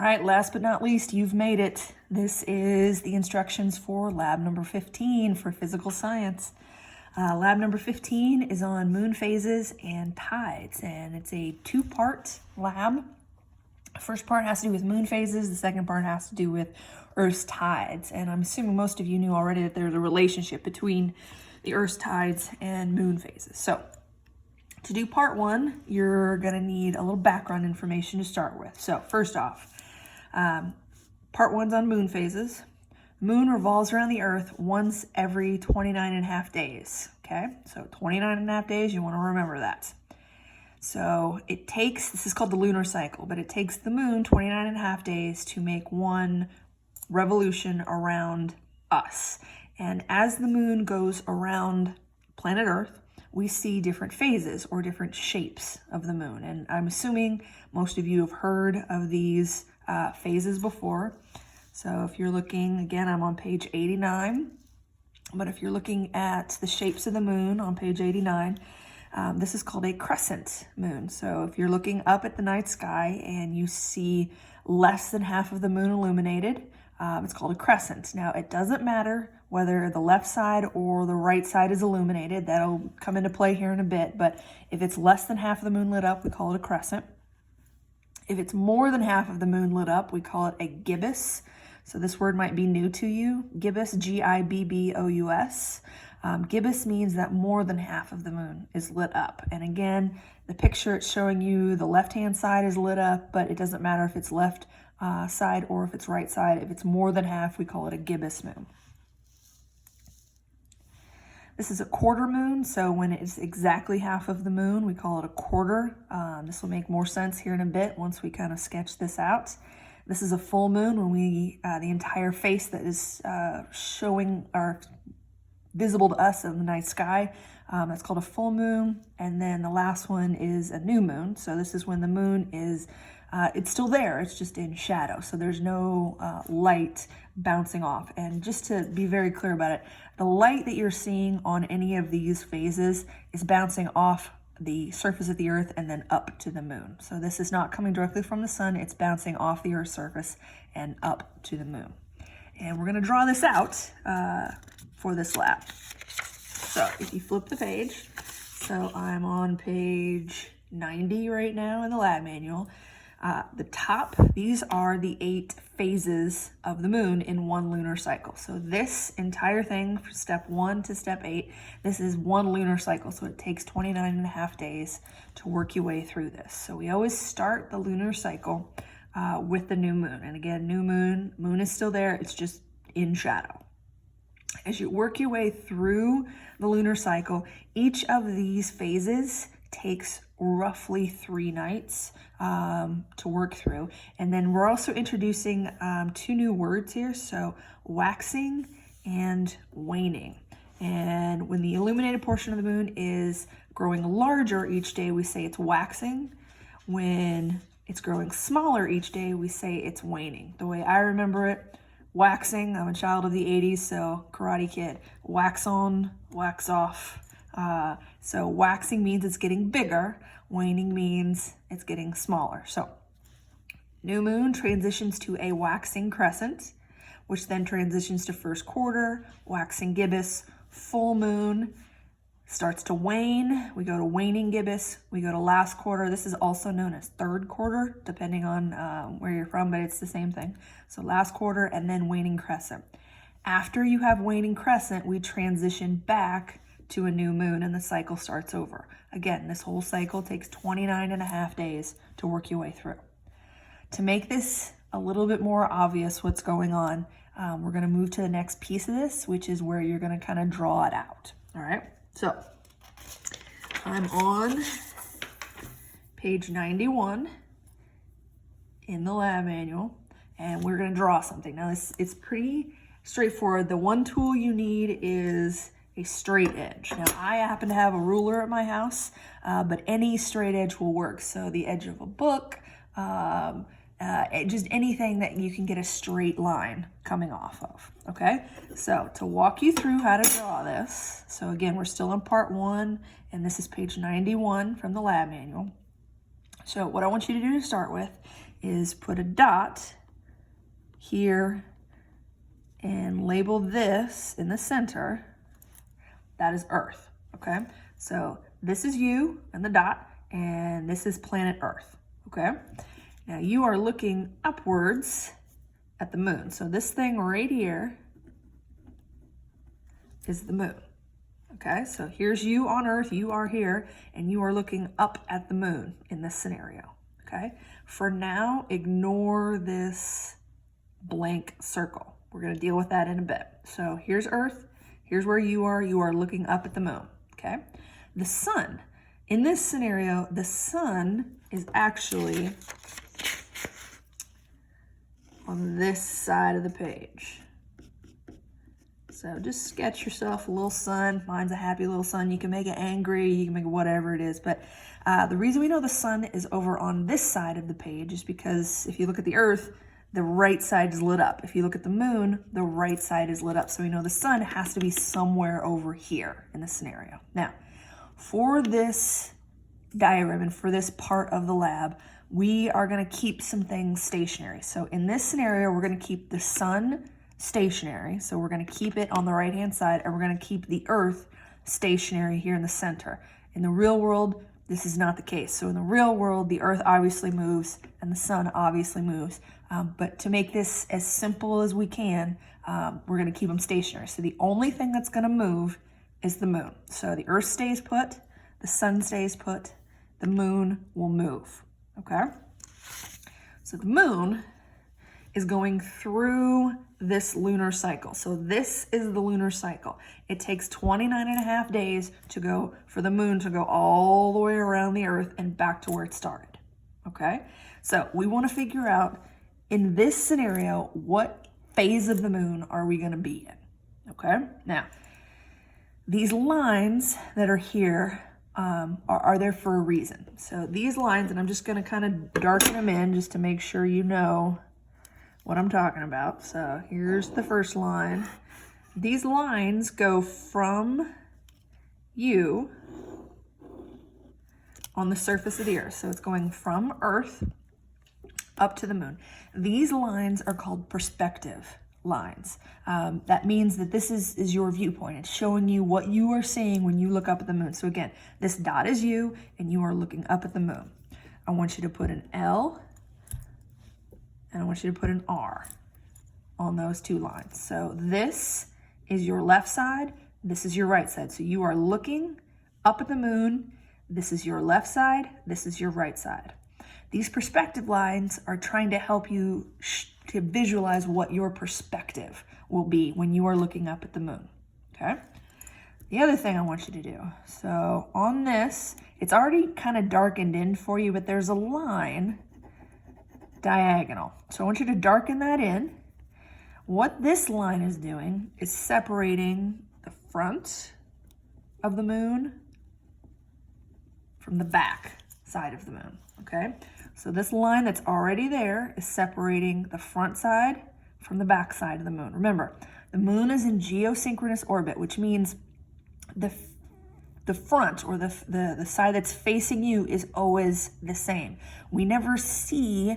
All right, last but not least, you've made it. This is the instructions for lab number 15 for physical science. Lab number 15 is on moon phases and tides, and it's a two-part lab. The first part has to do with moon phases. The second part has to do with Earth's tides. And I'm assuming most of you knew already that there's a relationship between the Earth's tides and moon phases. So to do part one, you're going to need a little background information to start with. So first off, part one's on moon phases. Moon revolves around the Earth once every 29 and a half days. Okay, so 29 and a half days, you want to remember that. So it takes, this is called the lunar cycle, but it takes the moon 29 and a half days to make one revolution around us. And as the moon goes around planet Earth, we see different phases or different shapes of the moon. And I'm assuming most of you have heard of these phases before. So if you're looking, again, I'm on page 89, but if you're looking at the shapes of the moon on page 89, this is called a crescent moon. So if you're looking up at the night sky and you see less than half of the moon illuminated, it's called a crescent. Now, it doesn't matter whether the left side or the right side is illuminated. That'll come into play here in a bit. But if it's less than half of the moon lit up, we call it a crescent. If it's more than half of the moon lit up, we call it a gibbous. So this word might be new to you. Gibbous, Gibbous. Gibbous means that more than half of the moon is lit up. And again, the picture it's showing you, the left-hand side is lit up, but it doesn't matter if it's left side or if it's right side. If it's more than half, we call it a gibbous moon. This is a quarter moon, so when it's exactly half of the moon, we call it a quarter. This will make more sense here in a bit once we kind of sketch this out. This is a full moon when the entire face that is showing or visible to us in the night sky. That's called a full moon. And then the last one is a new moon. So this is when the moon is, it's still there, it's just in shadow. So there's no light bouncing off. And just to be very clear about it, the light that you're seeing on any of these phases is bouncing off the surface of the Earth and then up to the moon. So this is not coming directly from the sun, it's bouncing off the Earth's surface and up to the moon. And we're gonna draw this out for this lab. So if you flip the page, so I'm on page 90 right now in the lab manual. The top, these are the 8 phases of the moon in one lunar cycle. So this entire thing, from step 1 to step 8, this is one lunar cycle. So it takes 29 and a half days to work your way through this. So we always start the lunar cycle with the new moon. And again, new moon is still there, it's just in shadow. As you work your way through the lunar cycle, each of these phases takes roughly 3 nights to work through. And then we're also introducing 2 new words here, so waxing and waning. And when the illuminated portion of the moon is growing larger each day, we say it's waxing. When it's growing smaller each day, we say it's waning. The way I remember it, waxing, I'm a child of the 80s, so Karate Kid, wax on, wax off. So waxing means it's getting bigger, waning means it's getting smaller. So new moon transitions to a waxing crescent, which then transitions to first quarter, waxing gibbous. Full moon starts to wane, we go to waning gibbous, we go to last quarter. This is also known as third quarter, depending on where you're from, but it's the same thing. So last quarter and then waning crescent. After you have waning crescent, we transition back to a new moon and the cycle starts over. Again, this whole cycle takes 29 and a half days to work your way through. To make this a little bit more obvious what's going on, we're gonna move to the next piece of this, which is where you're gonna kind of draw it out, all right? So I'm on page 91 in the lab manual, and we're gonna draw something. Now it's pretty straightforward. The one tool you need is a straight edge. Now I happen to have a ruler at my house, but any straight edge will work. So the edge of a book, just anything that you can get a straight line coming off of, okay? So to walk you through how to draw this, so again, we're still in part 1, and this is page 91 from the lab manual. So what I want you to do to start with is put a dot here and label this in the center. That is Earth, okay? So this is you and the dot, and this is planet Earth, okay? Now you are looking upwards at the moon. So this thing right here is the moon, okay? So here's you on Earth, you are here, and you are looking up at the moon in this scenario, okay? For now, ignore this blank circle. We're gonna deal with that in a bit. So here's Earth, here's where you are looking up at the moon, okay? The sun, in this scenario, the sun is actually on this side of the page. So just sketch yourself a little sun. Mine's a happy little sun. You can make it angry, you can make it whatever it is, but the reason we know the sun is over on this side of the page is because if you look at the Earth, the right side is lit up. If you look at the moon, the right side is lit up. So we know the sun has to be somewhere over here in this scenario. Now, for this diagram and for this part of the lab, we are gonna keep some things stationary. So in this scenario, we're gonna keep the sun stationary. So we're gonna keep it on the right-hand side, and we're gonna keep the Earth stationary here in the center. In the real world, this is not the case. So in the real world, the Earth obviously moves and the sun obviously moves. But to make this as simple as we can, we're gonna keep them stationary. So the only thing that's gonna move is the moon. So the Earth stays put, the sun stays put, the moon will move, okay? So the moon is going through this lunar cycle. So this is the lunar cycle. It takes 29.5 days to go for the moon to go all the way around the Earth and back to where it started, okay? So we wanna figure out in this scenario, what phase of the moon are we gonna be in, okay? Now, these lines that are here are there for a reason. So these lines, and I'm just gonna kind of darken them in just to make sure you know what I'm talking about. So here's the first line. These lines go from you on the surface of the Earth. So it's going from Earth up to the moon. These lines are called perspective lines. That means that this is your viewpoint. It's showing you what you are seeing when you look up at the moon. So again, this dot is you and you are looking up at the moon. I want you to put an L and I want you to put an R on those two lines. So this is your left side, this is your right side. So you are looking up at the moon, this is your left side, this is your right side. These perspective lines are trying to help you to visualize what your perspective will be when you are looking up at the moon, okay? The other thing I want you to do, so on this, it's already kind of darkened in for you, but there's a line diagonal. So I want you to darken that in. What this line is doing is separating the front of the moon from the back side of the moon, okay? So this line that's already there is separating the front side from the back side of the moon. Remember, the moon is in geosynchronous orbit, which means the front or the side that's facing you is always the same. We never see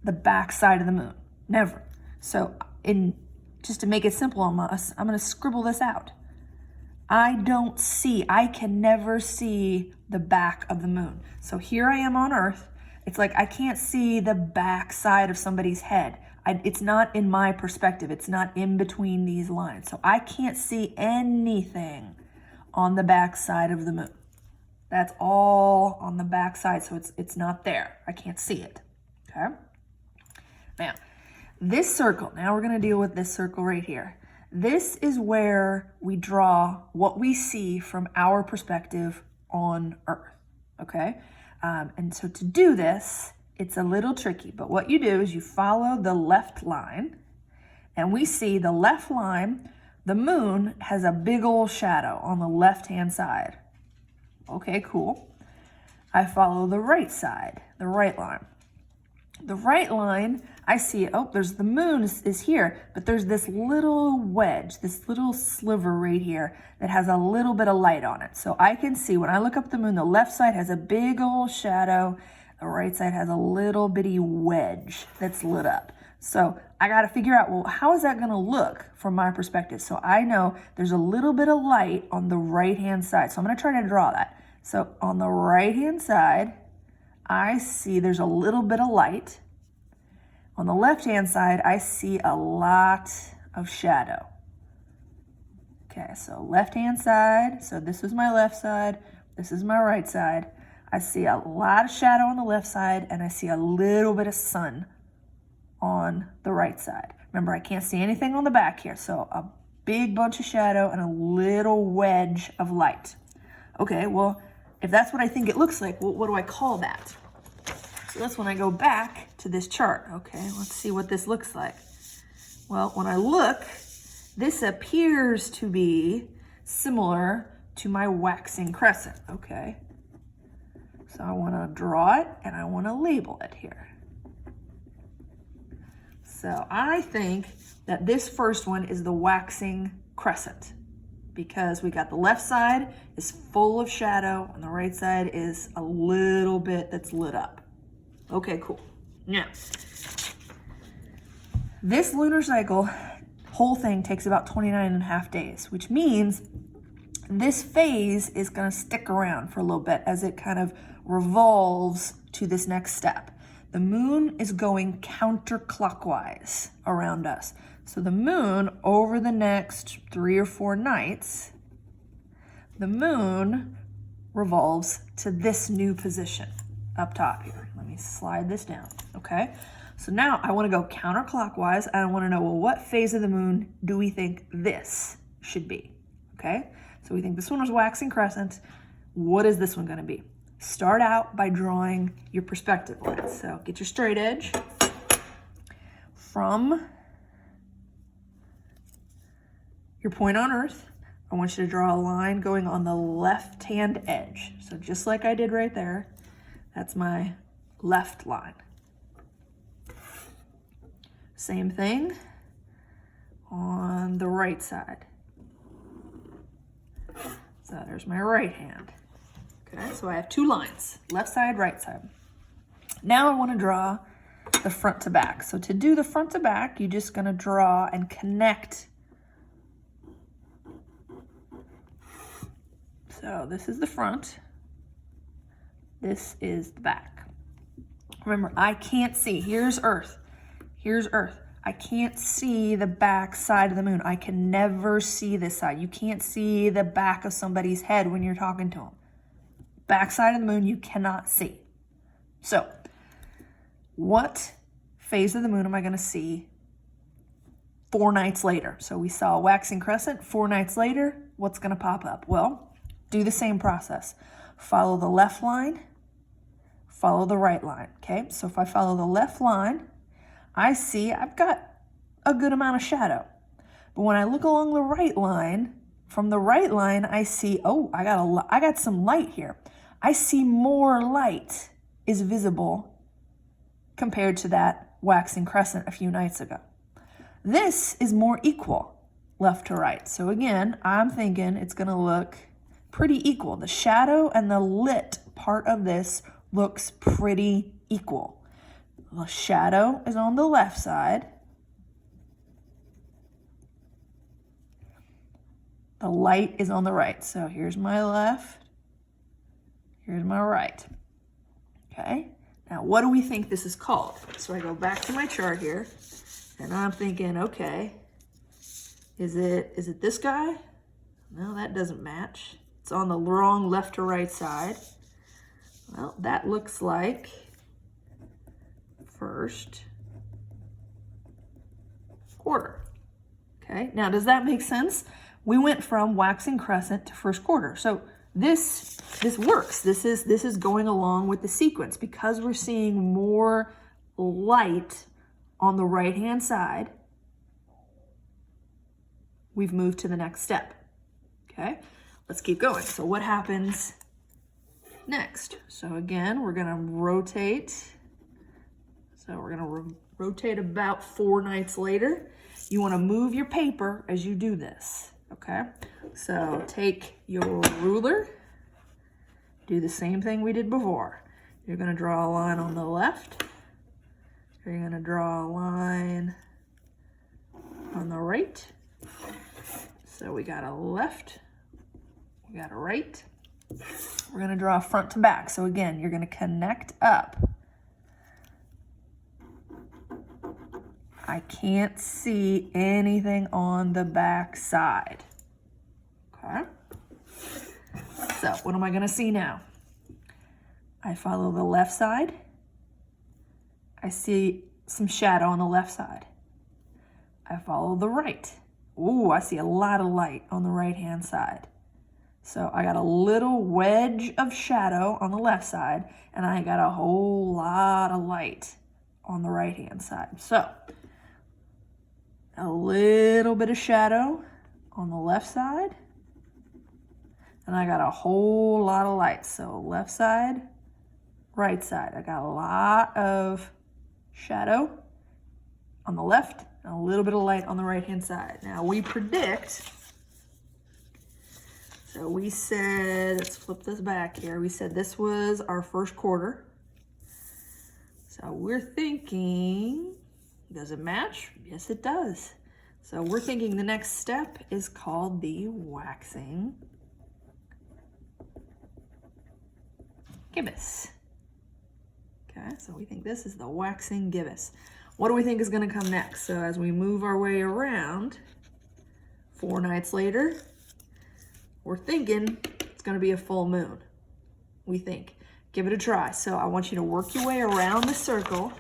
the back side of the moon, never. So just to make it simple on us, I'm gonna scribble this out. I can never see the back of the moon. So here I am on Earth. It's like I can't see the back side of somebody's head. It's not in my perspective. It's not in between these lines. So I can't see anything on the back side of the moon. That's all on the back side, so it's not there. I can't see it, okay? Now, this circle, now we're gonna deal with this circle right here. This is where we draw what we see from our perspective on Earth, okay? And so to do this, it's a little tricky, but what you do is you follow the left line, and we see the left line, the moon has a big old shadow on the left-hand side. Okay, cool. I follow the right side, the right line. The right line, I see, oh, there's the moon is here, but there's this little wedge, this little sliver right here that has a little bit of light on it. So I can see when I look up at the moon, the left side has a big old shadow. The right side has a little bitty wedge that's lit up. So I got to figure out, well, how is that going to look from my perspective? So I know there's a little bit of light on the right-hand side. So I'm going to try to draw that. So on the right-hand side, I see there's a little bit of light. On the left-hand side, I see a lot of shadow. Okay, so left-hand side, so this is my left side, this is my right side. I see a lot of shadow on the left side, and I see a little bit of sun on the right side. Remember, I can't see anything on the back here, so a big bunch of shadow and a little wedge of light. Okay, well, if that's what I think it looks like, well, what do I call that? So that's when I go back to this chart. Okay, let's see what this looks like. Well, when I look, this appears to be similar to my waxing crescent, okay? So I want to draw it and I want to label it here. So I think that this first one is the waxing crescent because we got the left side is full of shadow and the right side is a little bit that's lit up. Okay, cool. Now, this lunar cycle, whole thing takes about 29.5 days, which means this phase is going to stick around for a little bit as it kind of revolves to this next step. The moon is going counterclockwise around us. So the moon, over the next 3 or 4 nights, the moon revolves to this new position up top here. Let me slide this down, okay? So now I want to go counterclockwise, and I want to know, well, what phase of the moon do we think this should be, okay? So we think this one was waxing crescent. What is this one going to be? Start out by drawing your perspective lines. So get your straight edge from your point on Earth. I want you to draw a line going on the left-hand edge. So just like I did right there, that's my left line. Same thing on the right side. So there's my right hand. Okay, so I have 2 lines, left side, right side. Now I want to draw the front to back. So to do the front to back, you're just going to draw and connect. So this is the front. This is the back. Remember, I can't see. Here's Earth. Here's Earth. I can't see the back side of the moon. I can never see this side. You can't see the back of somebody's head when you're talking to them. Back side of the moon, you cannot see. So, what phase of the moon am I going to see 4 nights later? So we saw a waxing crescent. 4 nights later, what's going to pop up? Well, do the same process. Follow the left line, follow the right line. Okay, so if I follow the left line, I see I've got a good amount of shadow. But when I look along the right line, from the right line, I see, oh, I got some light here. I see more light is visible compared to that waxing crescent a few nights ago. This is more equal, left to right. So again, I'm thinking it's going to look pretty equal. The shadow and the lit part of this looks pretty equal. The shadow is on the left side. The light is on the right. So here's my left. Here's my right. Okay. Now, what do we think this is called? So I go back to my chart here, and I'm thinking, okay, is it this guy? No, that doesn't match. It's on the wrong left to right side. Well, that looks like first quarter. Okay. Now, does that make sense? We went from waxing crescent to first quarter. So this works. This is going along with the sequence because we're seeing more light on the right-hand side. We've moved to the next step. Okay, let's keep going. So what happens next? So again, we're gonna rotate. So we're gonna rotate about 4 nights later. You wanna move your paper as you do this. Okay, so take your ruler, do the same thing we did before. You're gonna draw a line on the left. You're gonna draw a line on the right. So we got a left, we got a right. We're gonna draw front to back. So again, you're gonna connect up. I can't see anything on the back side. Okay. So what am I gonna see now? I follow the left side. I see some shadow on the left side. I follow the right. Ooh, I see a lot of light on the right-hand side. So I got a little wedge of shadow on the left side, and I got a whole lot of light on the right-hand side. So a little bit of shadow on the left side, and I got a whole lot of light. So left side, right side. I got a lot of shadow on the left and a little bit of light on the right-hand side. Now we predict, so we said, let's flip this back here. We said this was our first quarter. So we're thinking, does it match? Yes, it does. So we're thinking the next step is called the waxing gibbous. Okay, so we think this is the waxing gibbous. What do we think is gonna come next? So as we move our way around, 4 nights later, we're thinking it's gonna be a full moon. We think. Give it a try. So I want you to work your way around the circle.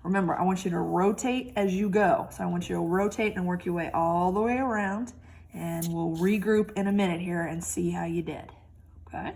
Remember, I want you to rotate as you go. So I want you to rotate and work your way all the way around, and we'll regroup in a minute here and see how you did, okay?